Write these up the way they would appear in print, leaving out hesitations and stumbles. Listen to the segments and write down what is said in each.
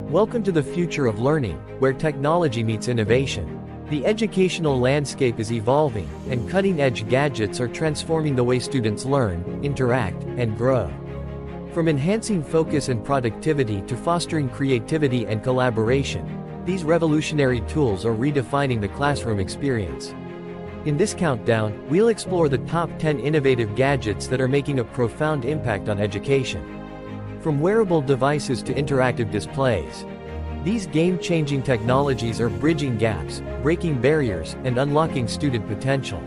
Welcome to the future of learning, where technology meets innovation. The educational landscape is evolving, and cutting-edge gadgets are transforming the way students learn, interact, and grow. From enhancing focus and productivity to fostering creativity and collaboration, these revolutionary tools are redefining the classroom experience. In this countdown, we'll explore the top 10 innovative gadgets that are making a profound impact on education. From wearable devices to interactive displays, these game-changing technologies are bridging gaps, breaking barriers, and unlocking student potential.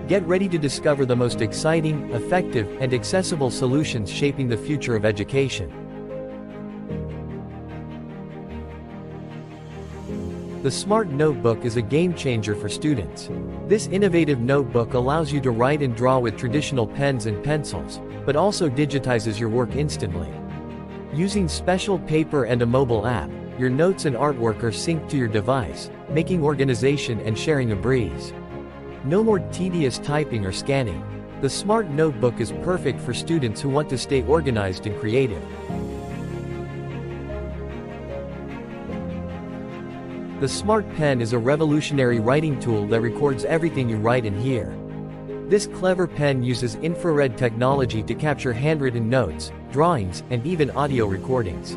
Get ready to discover the most exciting, effective, and accessible solutions shaping the future of education. The Smart Notebook is a game-changer for students. This innovative notebook allows you to write and draw with traditional pens and pencils, but also digitizes your work instantly. Using special paper and a mobile app, your notes and artwork are synced to your device, making organization and sharing a breeze. No more tedious typing or scanning. The Smart Notebook is perfect for students who want to stay organized and creative. The Smart Pen is a revolutionary writing tool that records everything you write and hear. This clever pen uses infrared technology to capture handwritten notes, drawings, and even audio recordings.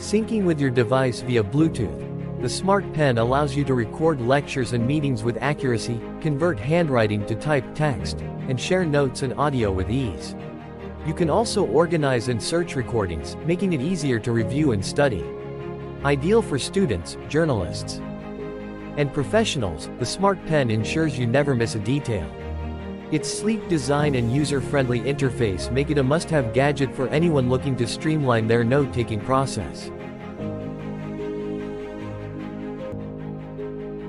Syncing with your device via Bluetooth, the Smart Pen allows you to record lectures and meetings with accuracy, convert handwriting to typed text, and share notes and audio with ease. You can also organize and search recordings, making it easier to review and study. Ideal for students, journalists, and professionals, the Smart Pen ensures you never miss a detail. Its sleek design and user-friendly interface make it a must-have gadget for anyone looking to streamline their note-taking process.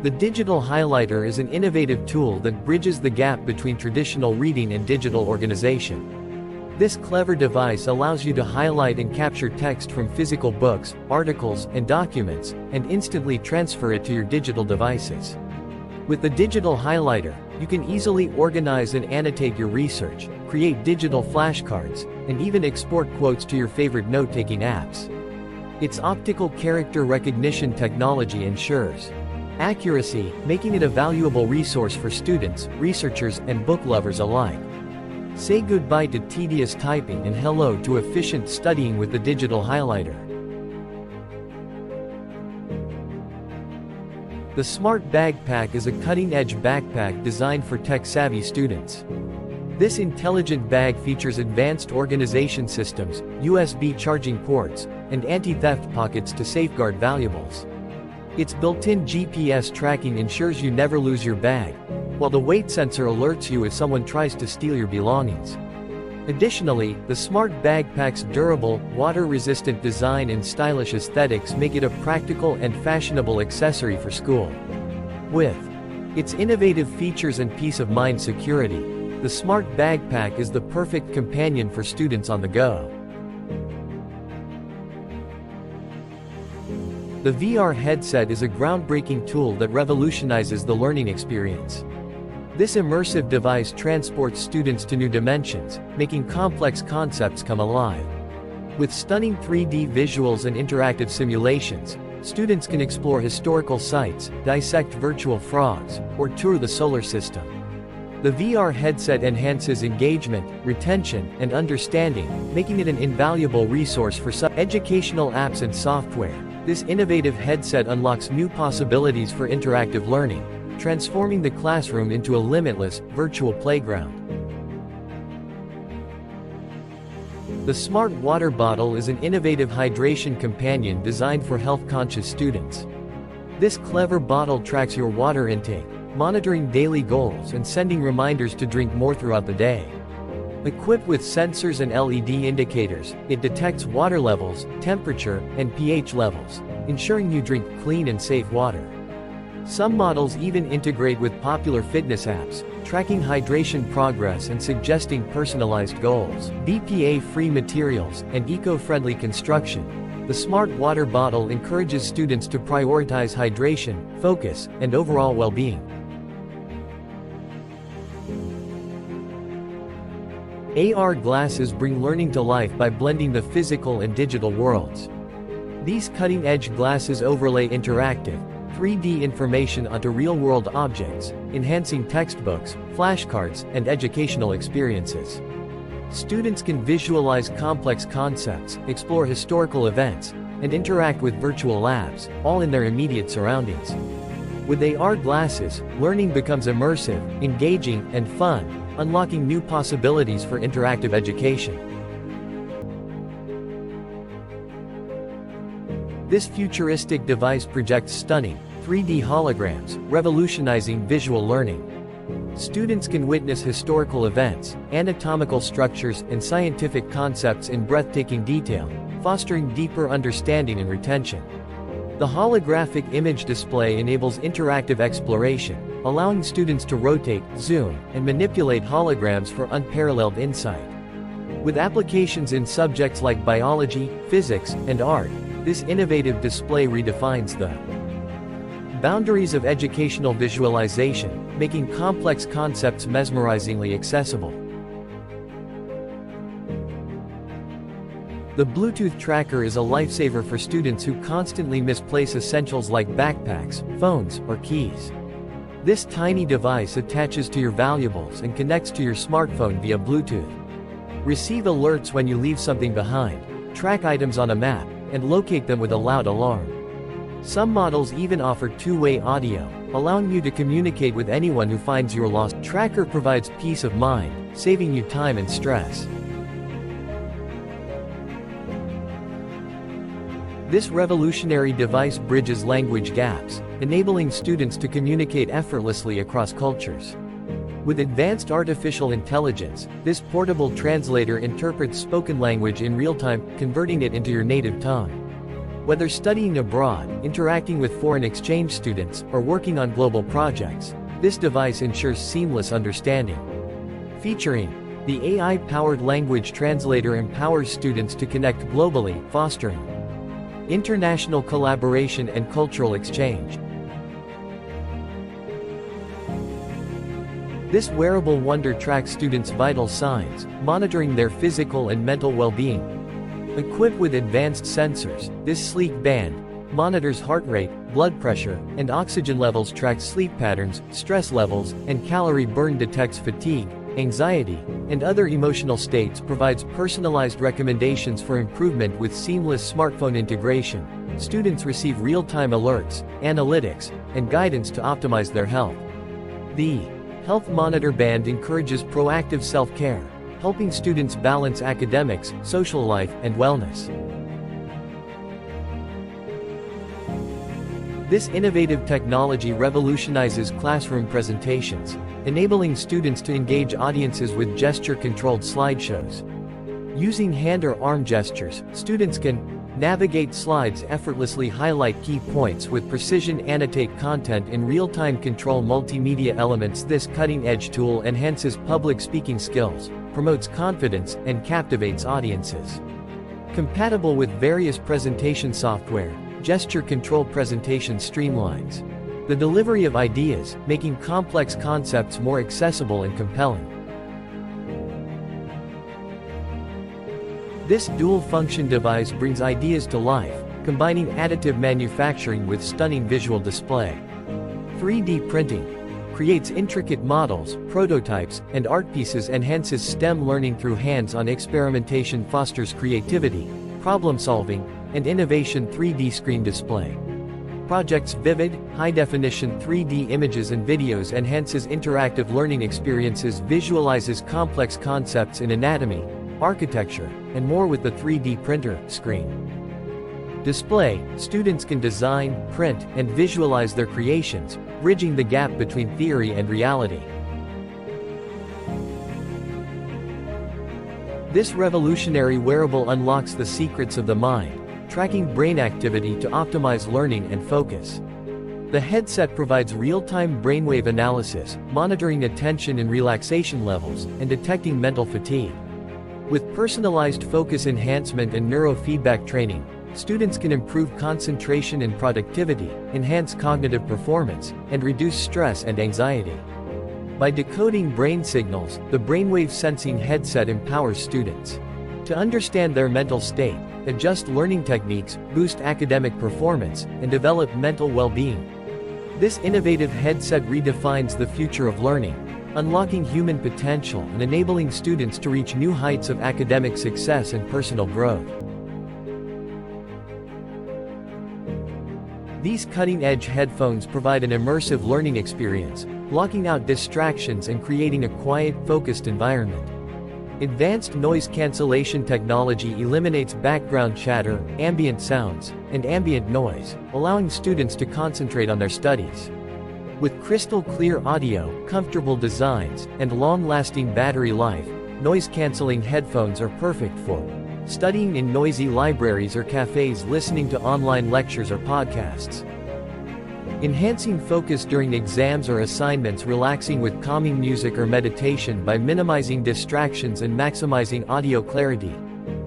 The digital highlighter is an innovative tool that bridges the gap between traditional reading and digital organization. This clever device allows you to highlight and capture text from physical books, articles, and documents, and instantly transfer it to your digital devices. With the digital highlighter, you can easily organize and annotate your research, create digital flashcards, and even export quotes to your favorite note-taking apps. Its optical character recognition technology ensures accuracy, making it a valuable resource for students, researchers, and book lovers alike. Say goodbye to tedious typing and hello to efficient studying with the digital highlighter. The Smart Backpack is a cutting-edge backpack designed for tech-savvy students. This intelligent bag features advanced organization systems, USB charging ports, and anti-theft pockets to safeguard valuables. Its built-in GPS tracking ensures you never lose your bag, while the weight sensor alerts you if someone tries to steal your belongings. Additionally, the Smart Backpack's durable, water-resistant design and stylish aesthetics make it a practical and fashionable accessory for school. With its innovative features and peace-of-mind security, the Smart Backpack is the perfect companion for students on the go. The VR headset is a groundbreaking tool that revolutionizes the learning experience. This immersive device transports students to new dimensions, making complex concepts come alive. With stunning 3D visuals and interactive simulations, students can explore historical sites, dissect virtual frogs, or tour the solar system. The VR headset enhances engagement, retention, and understanding, making it an invaluable resource for some educational apps and software. This innovative headset unlocks new possibilities for interactive learning, transforming the classroom into a limitless, virtual playground. The Smart Water Bottle is an innovative hydration companion designed for health-conscious students. This clever bottle tracks your water intake, monitoring daily goals and sending reminders to drink more throughout the day. Equipped with sensors and LED indicators, it detects water levels, temperature, and pH levels, ensuring you drink clean and safe water. Some models even integrate with popular fitness apps, tracking hydration progress and suggesting personalized goals. BPA-free materials and eco-friendly construction, the Smart Water Bottle encourages students to prioritize hydration, focus, and overall well-being. AR glasses bring learning to life by blending the physical and digital worlds. These cutting-edge glasses overlay interactive, 3D information onto real-world objects, enhancing textbooks, flashcards, and educational experiences. Students can visualize complex concepts, explore historical events, and interact with virtual labs, all in their immediate surroundings. With AR glasses, learning becomes immersive, engaging, and fun, unlocking new possibilities for interactive education. This futuristic device projects stunning, 3D holograms, revolutionizing visual learning. Students can witness historical events, anatomical structures, and scientific concepts in breathtaking detail, fostering deeper understanding and retention. The holographic image display enables interactive exploration, allowing students to rotate, zoom, and manipulate holograms for unparalleled insight. With applications in subjects like biology, physics, and art, this innovative display redefines the boundaries of educational visualization, making complex concepts mesmerizingly accessible. The Bluetooth tracker is a lifesaver for students who constantly misplace essentials like backpacks, phones, or keys. This tiny device attaches to your valuables and connects to your smartphone via Bluetooth. Receive alerts when you leave something behind, track items on a map, and locate them with a loud alarm. Some models even offer two-way audio, allowing you to communicate with anyone who finds your lost. Tracker provides peace of mind, saving you time and stress. This revolutionary device bridges language gaps, enabling students to communicate effortlessly across cultures. With advanced artificial intelligence, this portable translator interprets spoken language in real time, converting it into your native tongue. Whether studying abroad, interacting with foreign exchange students, or working on global projects, this device ensures seamless understanding. Featuring the AI-powered language translator empowers students to connect globally, fostering international collaboration and cultural exchange. This wearable wonder tracks students' vital signs, monitoring their physical and mental well-being. Equipped with advanced sensors, this sleek band monitors heart rate, blood pressure, and oxygen levels, tracks sleep patterns, stress levels, and calorie burn, detects fatigue, anxiety, and other emotional states, provides personalized recommendations for improvement with seamless smartphone integration. Students receive real-time alerts, analytics, and guidance to optimize their health. The Health Monitor Band encourages proactive self-care, helping students balance academics, social life, and wellness. This innovative technology revolutionizes classroom presentations, enabling students to engage audiences with gesture-controlled slideshows. Using hand or arm gestures, students can navigate slides effortlessly, highlight key points with precision, annotate content in real-time, control multimedia elements. This cutting-edge tool enhances public speaking skills, promotes confidence, and captivates audiences. Compatible with various presentation software, gesture control presentation streamlines the delivery of ideas, making complex concepts more accessible and compelling. This dual-function device brings ideas to life, combining additive manufacturing with stunning visual display. 3D printing creates intricate models, prototypes, and art pieces, enhances STEM learning through hands-on experimentation, fosters creativity, problem-solving, and innovation. 3D screen display projects vivid, high-definition 3D images and videos, enhances interactive learning experiences, visualizes complex concepts in anatomy, architecture, and more with the 3D printer screen display. Students can design, print, and visualize their creations, bridging the gap between theory and reality. This revolutionary wearable unlocks the secrets of the mind, tracking brain activity to optimize learning and focus. The headset provides real-time brainwave analysis, monitoring attention and relaxation levels, and detecting mental fatigue. With personalized focus enhancement and neurofeedback training, students can improve concentration and productivity, enhance cognitive performance, and reduce stress and anxiety. By decoding brain signals, the brainwave sensing headset empowers students to understand their mental state, adjust learning techniques, boost academic performance, and develop mental well-being. This innovative headset redefines the future of learning, unlocking human potential and enabling students to reach new heights of academic success and personal growth. These cutting-edge headphones provide an immersive learning experience, blocking out distractions and creating a quiet, focused environment. Advanced noise cancellation technology eliminates background chatter, ambient sounds, and ambient noise, allowing students to concentrate on their studies. With crystal-clear audio, comfortable designs, and long-lasting battery life, noise-canceling headphones are perfect for studying in noisy libraries or cafes, listening to online lectures or podcasts. Enhancing focus during exams or assignments, relaxing with calming music or meditation by minimizing distractions and maximizing audio clarity.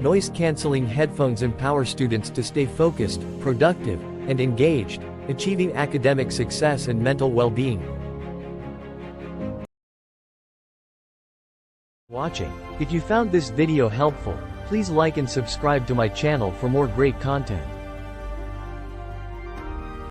Noise-canceling headphones empower students to stay focused, productive, and engaged, achieving academic success and mental well-being. If you found this video helpful, please like and subscribe to my channel for more great content.